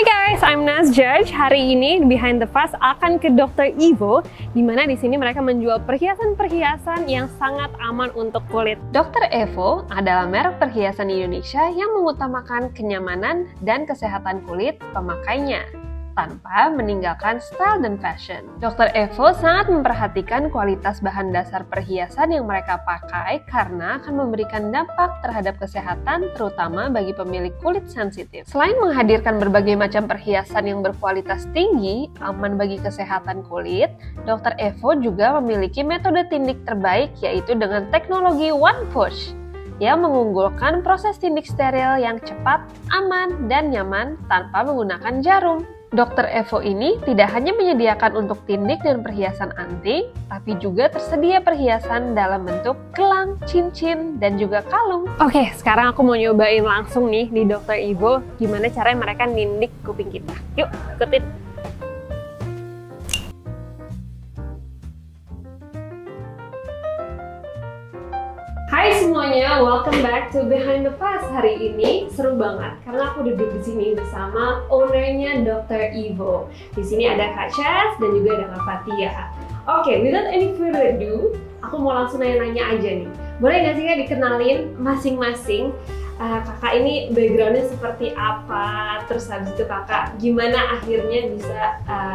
Hi guys, I'm Naz Judge. Hari ini Behind the Fuss akan ke Dr. Evo, di mana di sini mereka menjual perhiasan-perhiasan yang sangat aman untuk kulit. Dr. Evo adalah merek perhiasan di Indonesia yang mengutamakan kenyamanan dan kesehatan kulit pemakainya, tanpa meninggalkan style dan fashion. Dr. Evo sangat memperhatikan kualitas bahan dasar perhiasan yang mereka pakai karena akan memberikan dampak terhadap kesehatan, terutama bagi pemilik kulit sensitif. Selain menghadirkan berbagai macam perhiasan yang berkualitas tinggi, aman bagi kesehatan kulit, Dr. Evo juga memiliki metode tindik terbaik, yaitu dengan teknologi One Push yang mengunggulkan proses tindik steril yang cepat, aman, dan nyaman tanpa menggunakan jarum. Dr. Evo ini tidak hanya menyediakan untuk tindik dan perhiasan anting, tapi juga tersedia perhiasan dalam bentuk gelang, cincin, dan juga kalung. Oke, sekarang aku mau nyobain langsung nih di Dr. Evo gimana caranya mereka nindik kuping kita. Yuk, ikutin! Hai semuanya, welcome back to Behind the Fuss. Hari ini seru banget karena aku duduk di sini bersama ownernya Dr. Evo. Di sini ada Kak Chas dan juga ada Kak Fatia. Oke, without any further ado, aku mau langsung nanya-nanya aja nih. Boleh nggak sih Kak dikenalin masing-masing? Kakak ini backgroundnya seperti apa? Terus habis itu kakak gimana akhirnya bisa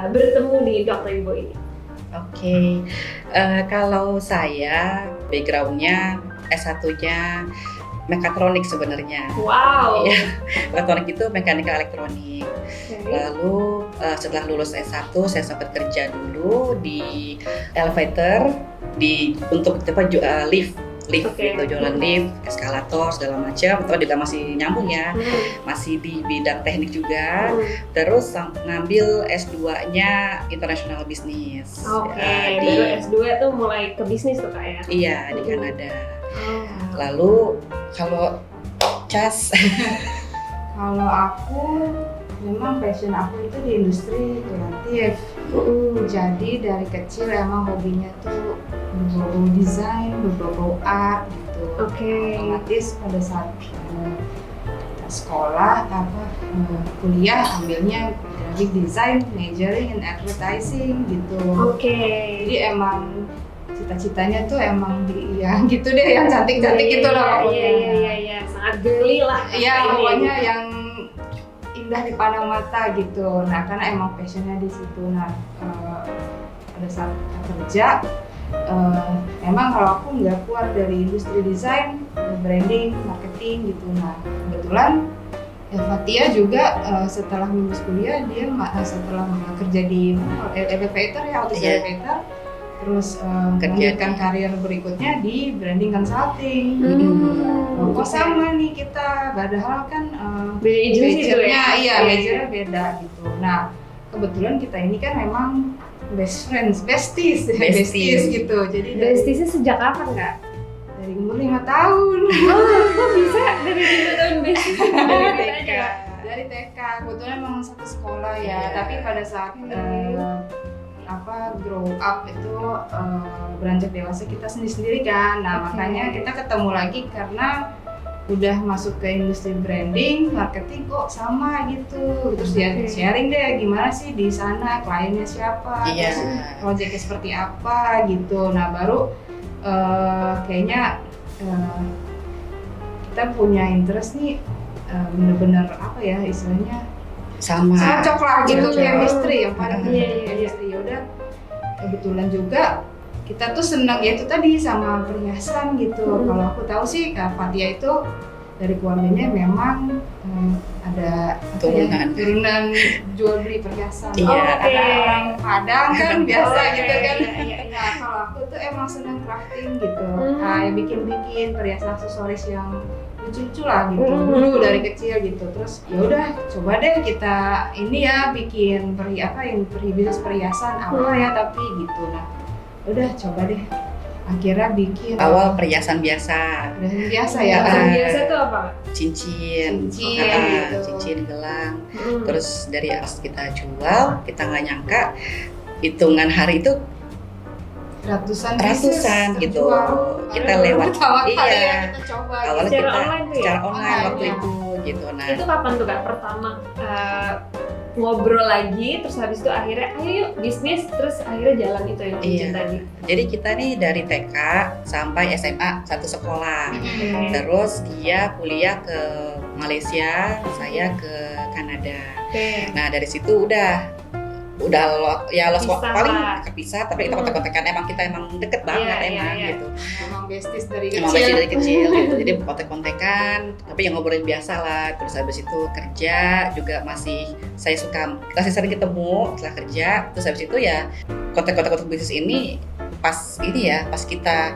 bertemu di Dr. Evo ini? Oke, kalau saya backgroundnya S1-nya mekatronik sebenarnya. Wow. Ya, mekatronik itu mekanika elektronik. Okay. Lalu setelah lulus S1 saya sempat kerja dulu di elevator untuk lift Okay. gitu, jualan lift, eskalator segala macam. Terus juga masih nyambung ya, masih di bidang teknik juga. Terus ngambil S2-nya international business. Oke, baru S2 tuh mulai ke bisnis tuh Kak ya? Iya, di Kanada. Oh. Lalu kalau Cas, kalau aku memang passion aku itu di industri kreatif. Jadi dari kecil emang hobinya tuh berbau desain, berbau art gitu. Oke. Otomatis pada saat sekolah kuliah ambilnya graphic design, majoring in advertising gitu. Oke. Jadi emang cita-citanya tuh emang gitu deh, yang cantik-cantik gitu lah pokoknya. Iya, sangat girly lah. Iya, pokoknya yang indah dipandang mata gitu. Nah, karena emang passionnya di situ. Nah, pada saat kerja, emang kalau aku nggak keluar dari industri desain, branding, marketing gitu. Nah, kebetulan Fatia juga setelah lulus kuliah dia setelah kerja di elevator ya, auto elevator. Terus melanjutkan karir berikutnya di branding consulting. Kok sama nih kita, padahal kan beda agency tuh ya? Iya, majornya beda gitu. Nah, kebetulan kita ini kan memang besties gitu. Jadi Bestiesnya sejak kapan Kak? dari umur 5 tahun. Kok bisa dari 5 tahun besties? Dari TK? Dari TK, kebetulan memang satu sekolah ya. Tapi pada saat grow up itu beranjak dewasa kita sendiri kan. Nah, makanya kita ketemu lagi karena udah masuk ke industri branding, marketing kok sama gitu. Terus dia sharing deh gimana sih di sana, kliennya siapa, terus proyeknya seperti apa gitu. Nah, baru kayaknya kita punya interest nih bener-bener apa ya istilahnya sama cocok lah gitu, chemistry yang pada Iya. Yaudah, kebetulan juga kita tuh senang ya itu tadi sama perhiasan gitu. Kalau aku tahu sih Kak Fatia itu dari keluarganya memang ada turunan jual beli perhiasan. Karena orang Padang kan biasa gitu kan. Nah, kalau aku tuh emang senang crafting gitu. Bikin perhiasan aksesoris yang lucu-lucu lah gitu, dulu dari kecil gitu. Terus ya udah coba deh kita ini ya bikin bisnis perhiasan apa ya tapi gitu. Nah udah coba deh akhirnya bikin awal perhiasan biasa ya. Perhiasan biasa tuh apa? Cincin, gitu. cincin, gelang. Terus dari pas kita jual, kita nggak nyangka hitungan hari itu ratusan gitu. Kita lewat kita coba awalnya secara kita online tuh ya? secara online waktu ya. itu gitu. Nah, Itu kapan tuh Kak pertama ngobrol lagi, terus habis itu akhirnya ayo yuk bisnis, terus akhirnya jalan itu yang cincin tadi. Jadi kita nih dari TK sampai SMA satu sekolah. Oke. Terus dia kuliah ke Malaysia, saya ke Kanada. Oke. Nah dari situ udah Pisah paling lah. kepisah, tapi kita kontak-kontakan, emang kita deket banget Iya. gitu. Emang besties dari Emang masih kecil. dari kecil gitu. Jadi kontak-kontakan, tapi yang ngobrolin biasa lah. Terus habis itu kerja juga masih sering ketemu setelah kerja. Terus habis itu ya kontak bisnis ini pas kita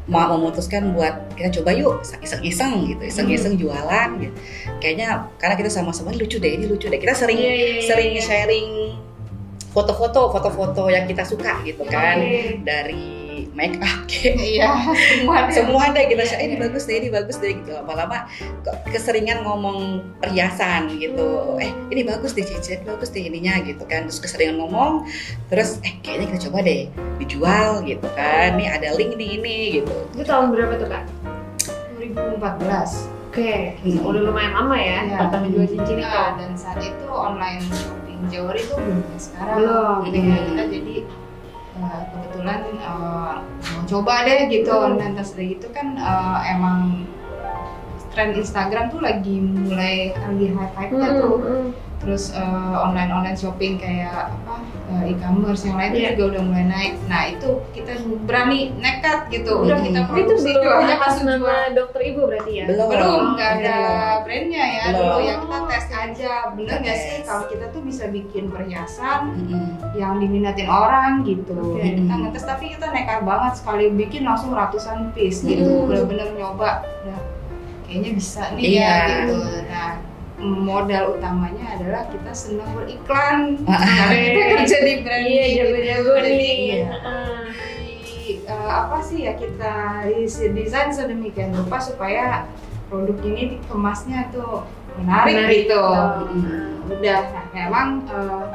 mau memutuskan buat kita coba yuk iseng-iseng gitu, iseng-iseng jualan gitu. Kayaknya karena kita sama-sama lucu deh. Kita sering Iya. sharing foto-foto yang kita suka gitu kan. Oke. Dari make up kayak Iya, semua deh kita share, Iya. ini bagus deh gitu. Lama-lama keseringan ngomong perhiasan gitu. Ini bagus deh cincin, bagus deh ininya gitu kan. Terus keseringan ngomong, terus kayaknya kita coba deh dijual gitu kan. Nih ada link ini gitu. Itu tahun berapa tuh Kak? 2014. Oke, Hmm. udah lumayan lama ya Iya. pertama jual cincin itu. Nah, dan saat itu online shopping Jawari itu belum kayak sekarang. Belum. Ya, kita jadi kebetulan mau coba deh gitu. Dan terus dari itu kan emang tren Instagram tuh lagi mulai hype-nya tuh. Terus online shopping kayak e-commerce yang lain Iya. tuh juga udah mulai naik. Nah itu kita berani nekat gitu. Udah kita Itu produksi belum jualnya atas langsung jual. nama Dokter Ibu berarti ya? Belum, nggak Belum. ada brandnya ya. Belum. Dulu ya kita tes aja. Bener Kita nggak sih tes. kalau kita tuh bisa bikin perhiasan Mm-mm. yang diminatin orang gitu. Oke. Kita ngetes tapi kita nekat banget, sekali bikin langsung ratusan piece gitu. Bener-bener nyoba. Udah kayaknya bisa nih Iya. ya gitu. Nah modal utamanya adalah kita senang beriklan. Ah. Karena kita kerja di branding. Iya, jago-jago Jadi, nih. iya. Heeh. apa sih ya, kita desain sedemikian rupa supaya produk ini dikemasnya tuh menarik gitu. Udah, nah memang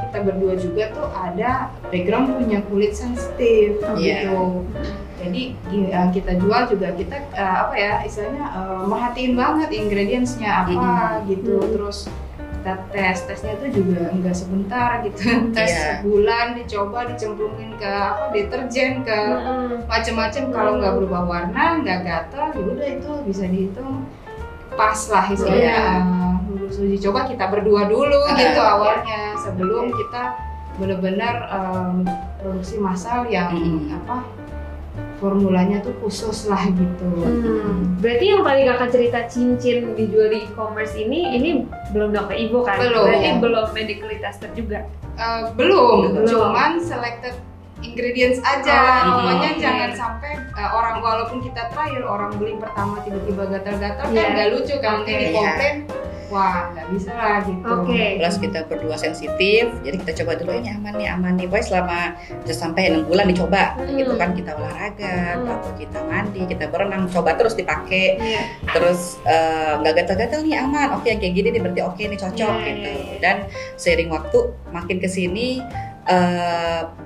kita berdua juga tuh ada background punya kulit sensitif Iya. gitu. Jadi kita jual juga kita istilahnya merhatiin banget ingredientsnya apa gitu. Terus kita tesnya tuh juga enggak sebentar gitu. Tes Iya. sebulan, dicoba dicemplungin ke deterjen, ke macem-macem. Kalau nggak berubah warna, nggak gatal, ya udah itu bisa dihitung pas lah istilahnya. Lulus uji coba kita berdua dulu gitu awalnya, sebelum kita benar-benar produksi massal yang formulanya tuh khusus lah gitu. Berarti yang paling kakak cerita cincin dijual di e-commerce ini belum Dokter Ibu kan? Belum. Berarti belum medically tested juga? Belum, Belum. cuman selected ingredients aja. Oh, Pokoknya oke. jangan sampai orang, walaupun kita trial, orang beli pertama tiba-tiba gatal-gatal Iya. kan nggak lucu kan, nanti Oke. dikomplain, wah nggak bisa lah gitu. Oke. Plus kita berdua sensitif, jadi kita coba dulu ini aman nih. Pokoknya selama bisa sampai 6 bulan dicoba, gitu kan, kita olahraga, atau kita mandi, kita berenang, coba terus dipakai, Iya. terus nggak gatal-gatal nih, aman. Oke, yang kayak gini nih berarti oke nih, cocok Iya, gitu. iya. Dan seiring waktu makin kesini,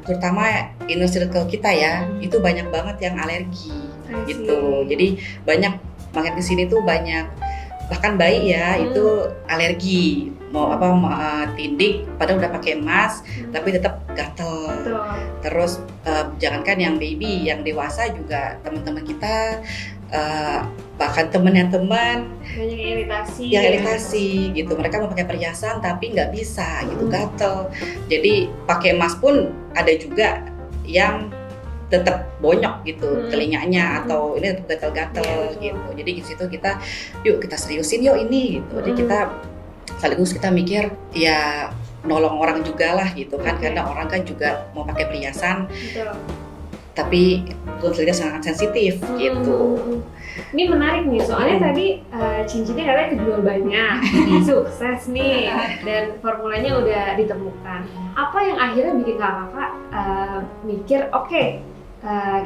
terutama inner circle kita ya, itu banyak banget yang alergi I see. gitu. Jadi banyak makin kesini tuh banyak, bahkan bayi ya itu alergi, mau tindik padahal udah pakai emas tapi tetap gatel. Betul. Terus jangankan yang baby, yang dewasa juga teman-teman kita, bahkan temennya teman Banyak yang iritasi. yang iritasi gitu. Mereka mau pakai perhiasan tapi nggak bisa gitu, gatel. Jadi pakai emas pun ada juga yang tetap bonyok gitu telinganya, atau ini tetap gatel-gatel Iya, betul. gitu. Jadi di situ kita kita seriusin yuk ini gitu. Jadi kita sekaligus kita mikir ya nolong orang juga lah gitu kan, karena orang kan juga mau pakai perhiasan Betul. tapi kulitnya sangat sensitif gitu. Ini menarik nih, soalnya tadi cincinnya katanya kejual banyak, sukses nih, dan formulanya udah ditemukan. Apa yang akhirnya bikin kakak mikir, oke,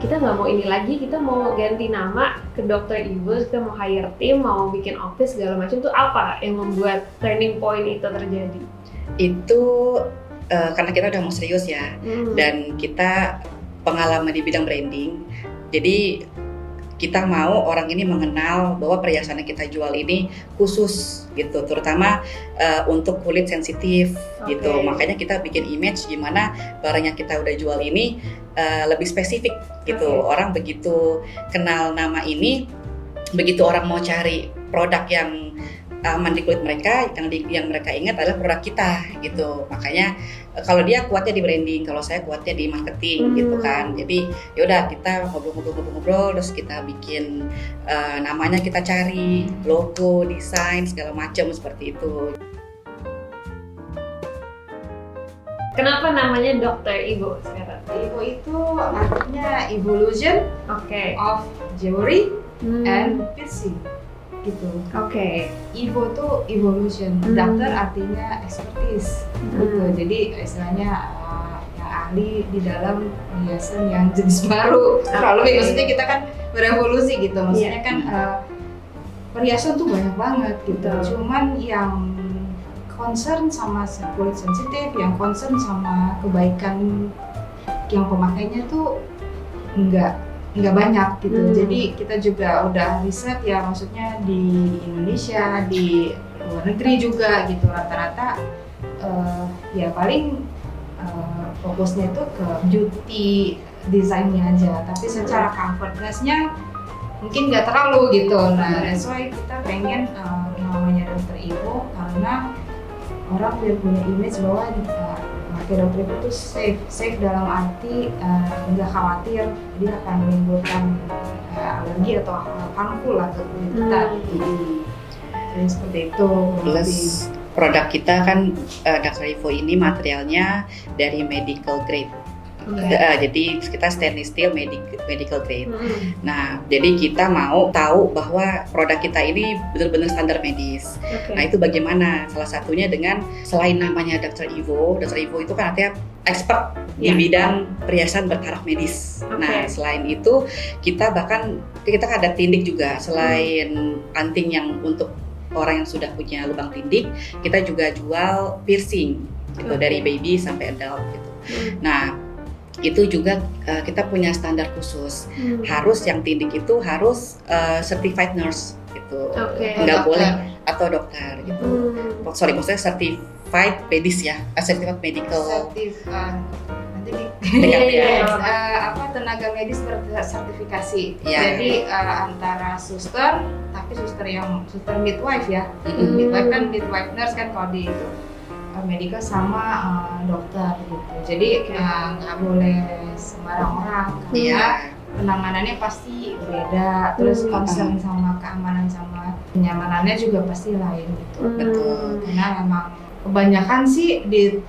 kita nggak mau ini lagi, kita mau ganti nama ke Dokter Ibu, kita mau hire tim, mau bikin office segala macam, tuh apa yang membuat turning point itu terjadi? Itu karena kita udah mau serius ya, dan kita pengalaman di bidang branding, jadi kita mau orang ini mengenal bahwa perhiasan yang kita jual ini khusus gitu, terutama untuk kulit sensitif gitu. Makanya kita bikin image gimana barang yang kita udah jual ini lebih spesifik gitu. Orang begitu kenal nama ini, begitu orang mau cari produk yang aman di kulit mereka, yang mereka ingat adalah produk kita gitu. Makanya kalau dia kuatnya di branding, kalau saya kuatnya di marketing gitu kan. Jadi yaudah kita ngobrol, terus kita bikin namanya, kita cari logo, desain segala macam seperti itu. Kenapa namanya Dr. Evo sekarang? Evo itu artinya evolution of jewelry and piercing gitu. Evo tuh evolution, dokter artinya expertise gitu. Jadi istilahnya yang ahli di dalam perhiasan yang jenis baru. Kalau maksudnya kita kan berevolusi gitu. Maksudnya kan perhiasan tuh banyak banget gitu. Cuman yang concern sama kulit sensitif, yang concern sama kebaikan yang pemakainya tuh enggak banyak gitu. Jadi kita juga udah riset ya, maksudnya di Indonesia, di luar negeri juga gitu, rata-rata ya paling fokusnya itu ke beauty desainnya aja, tapi secara comfortness-nya mungkin nggak terlalu gitu. Nah, that's why kita pengen namanya Dr. Evo karena orang biar punya image bahwa pakai Dr. Evo itu safe dalam arti nggak khawatir dia akan menimbulkan alergi atau harmful lah ke kulit kita. Jadi seperti itu. Plus produk kita kan Dr. Evo ini materialnya dari medical grade. Jadi kita stainless steel medical grade. Nah, jadi kita mau tahu bahwa produk kita ini benar-benar standar medis. Nah, itu bagaimana? Salah satunya dengan selain namanya Dr. Evo itu kan artinya expert di bidang perhiasan bertaraf medis. Nah, selain itu kita ada tindik juga. Selain anting yang untuk orang yang sudah punya lubang tindik, kita juga jual piercing gitu, dari baby sampai adult gitu. Nah, itu juga kita punya standar khusus. Harus yang tindik itu harus certified nurse gitu, nggak boleh, atau dokter gitu. Maksudnya certified medis ya, certified medical. Tenaga medis bersertifikasi. Jadi antara suster, tapi suster midwife ya. Midwife kan midwife nurse kan kalau di itu. Medical sama dokter gitu. Jadi nggak boleh sembarang orang karena penanganannya pasti beda. Terus concern sama keamanan sama kenyamanannya juga pasti lain gitu. Betul. Karena memang kebanyakan sih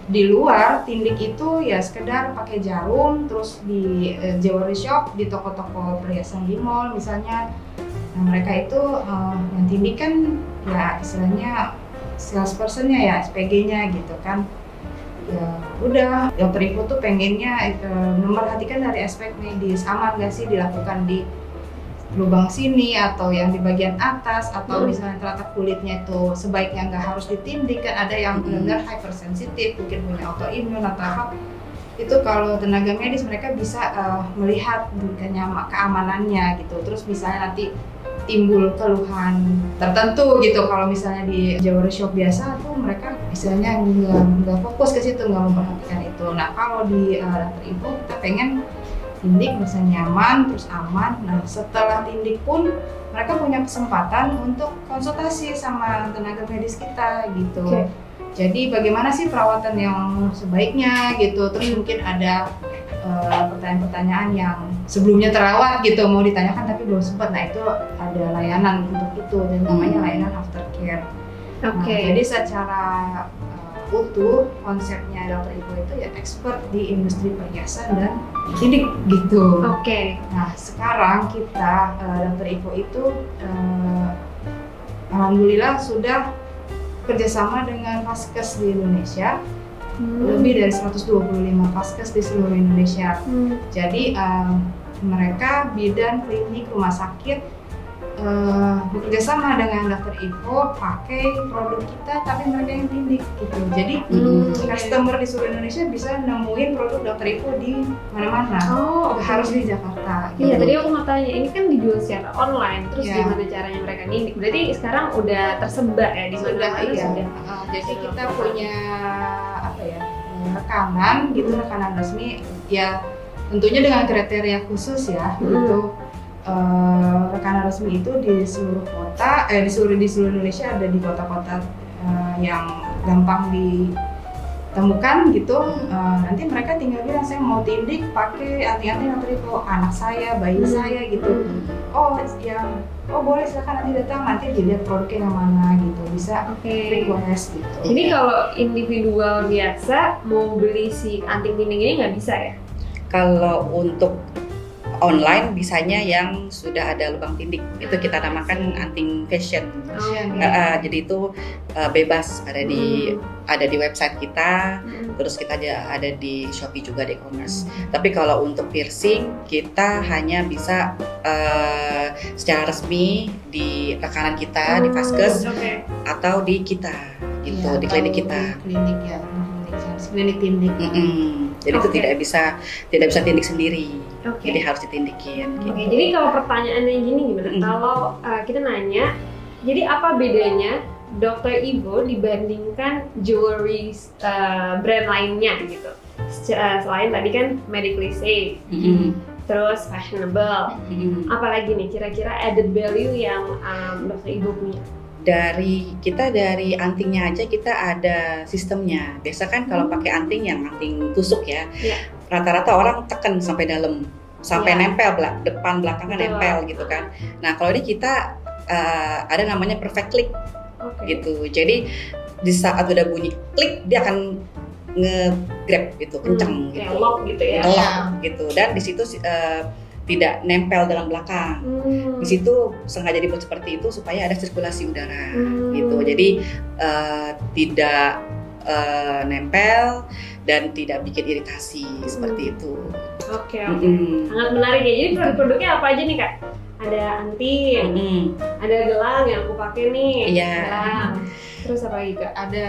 di luar tindik itu ya sekedar pakai jarum, terus di jewelry shop, di toko-toko perhiasan di mall misalnya. Nah, mereka itu yang tindik kan ya istilahnya salesperson-nya ya, SPG-nya gitu kan. Ya udah, Dr. Evo tuh pengennya memerhatikan dari aspek medis, aman gak sih dilakukan di lubang sini atau yang di bagian atas, atau misalnya ternyata kulitnya itu sebaiknya nggak harus ditindik kan, ada yang benar-benar hypersensitif, mungkin punya autoimun atau apa. Itu kalau tenaga medis mereka bisa melihat keamanannya gitu. Terus misalnya nanti timbul keluhan tertentu gitu, kalau misalnya di jewelry shop biasa tuh mereka misalnya nggak fokus ke situ, nggak memperhatikan itu. Nah, kalau di Dr. Evo kita pengen tindik bisa nyaman terus aman. Nah, setelah tindik pun mereka punya kesempatan untuk konsultasi sama tenaga medis kita gitu. Jadi bagaimana sih perawatan yang sebaiknya gitu. Terus mungkin ada pertanyaan-pertanyaan yang sebelumnya terawat gitu mau ditanyakan tapi belum sempat. Nah, itu ada layanan untuk itu dan namanya layanan aftercare. Nah, jadi secara utuh konsepnya Dr. Evo itu ya expert di industri perhiasan dan tindik gitu. Nah, sekarang kita Dr. Evo itu alhamdulillah sudah kerjasama dengan Vaskes di Indonesia. Lebih dari 125 Vaskes di seluruh Indonesia. Jadi mereka bidan klinik rumah sakit bekerja sama dengan Dokter Ivo pakai produk kita tapi mereka yang tindik gitu. Jadi customer di seluruh Indonesia bisa nemuin produk Dokter Ivo di mana-mana. Oh, Nggak harus di Jakarta. Gitu. Iya, tadi aku mau tanya, ini kan dijual secara online, terus Iya. gimana caranya mereka nindik? Berarti sekarang udah tersebar ya di Sudah, mana-mana iya. sudah. Jadi kita punya apa ya, rekanan gitu, rekanan resmi ya tentunya dengan kriteria khusus ya gitu. Rekanan resmi itu di seluruh kota, di seluruh Indonesia, ada di kota-kota yang gampang ditemukan gitu. Nanti mereka tinggal bilang saya mau tindik pakai anting-anting Dokter Ivo anak saya, bayi saya gitu. Oh boleh silakan nanti datang, nanti dilihat produknya yang mana gitu, bisa request gitu. Jadi kalau individual biasa mau beli si anting dinding ini nggak bisa ya? Kalau untuk online bisanya yang sudah ada lubang tindik, itu kita namakan anting fashion. Jadi itu bebas ada di website kita, terus kita ada di Shopee juga di e-commerce. Tapi kalau untuk piercing kita hanya bisa secara resmi di rekanan kita di Vaskes atau di kita gitu, di klinik kita. Klinik ya, klinik tindik. Jadi itu tidak bisa tindik sendiri. Oke. Jadi harus ditindikin. Gitu. Oke, jadi kalau pertanyaannya gini gimana? Kalau kita nanya, jadi apa bedanya Dokter Ivo dibandingkan jewelry brand lainnya gitu? Selain tadi kan medically safe, terus fashionable, apalagi nih kira-kira added value yang Dokter Ivo punya? Dari antingnya aja kita ada sistemnya. Biasa kan kalau pakai anting yang anting tusuk ya, rata-rata orang tekan sampai dalam, sampai nempel depan belakang kan nempel gitu kan. Nah kalau ini kita ada namanya perfect click gitu. Jadi di saat udah bunyi klik dia akan nge-grab gitu, kenceng gitu. Kayak lock gitu ya. Lock gitu. Dan di situ tidak nempel dalam belakang. Di situ sengaja dibuat seperti itu supaya ada sirkulasi udara gitu. Jadi tidak nempel dan tidak bikin iritasi seperti itu. Oke. Sangat menarik ya. Jadi produk-produknya apa aja nih Kak? Ada anting, ada gelang yang aku pakai nih. Iya. Gelang. Terus apa lagi Kak? Ada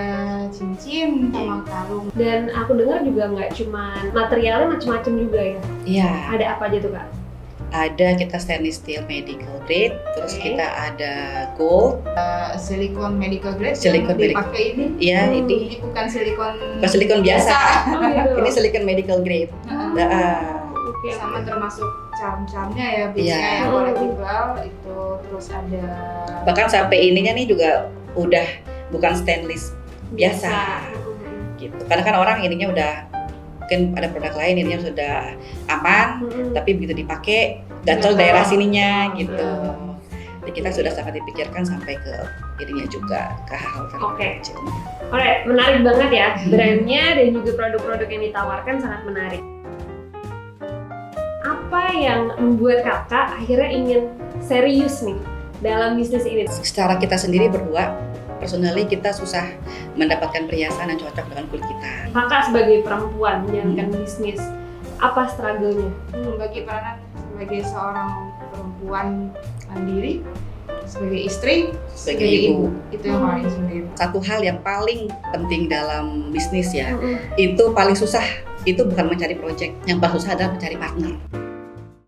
cincin sama kalung. Dan aku dengar juga nggak cuma materialnya macam-macam juga ya. Iya. Ada apa aja tuh Kak? Ada kita stainless steel medical grade, terus kita ada gold, silikon medical grade Silikon yang dipakai ini. Iya, ini bukan silikon biasa. Oh, gitu. Ini silikon medical grade. Oke. Sama termasuk charm-charmnya ya, biasanya Iya. yang boleh dijual itu. Terus ada Bahkan sampai ininya nih juga udah bukan stainless biasa gitu. Karena kan orang ininya udah, mungkin ada produk lain ininya sudah aman, tapi begitu dipakai gatel daerah sininya gitu. Jadi kita sudah sangat dipikirkan sampai ke ininya juga, ke hal-hal kecil. Alright, menarik banget ya brandnya dan juga produk-produk yang ditawarkan sangat menarik. Apa yang membuat kakak akhirnya ingin serius nih dalam bisnis ini? Secara kita sendiri berdua, personally kita susah mendapatkan perhiasan yang cocok dengan kulit kita. Kakak sebagai perempuan menjalankan bisnis, apa struggle-nya? bagi peranan sebagai seorang perempuan mandiri, sebagai istri, Sebagai ibu. itu yang paling sulit. Satu hal yang paling penting dalam bisnis ya, itu paling susah, itu bukan mencari project. Yang paling susah adalah mencari partner.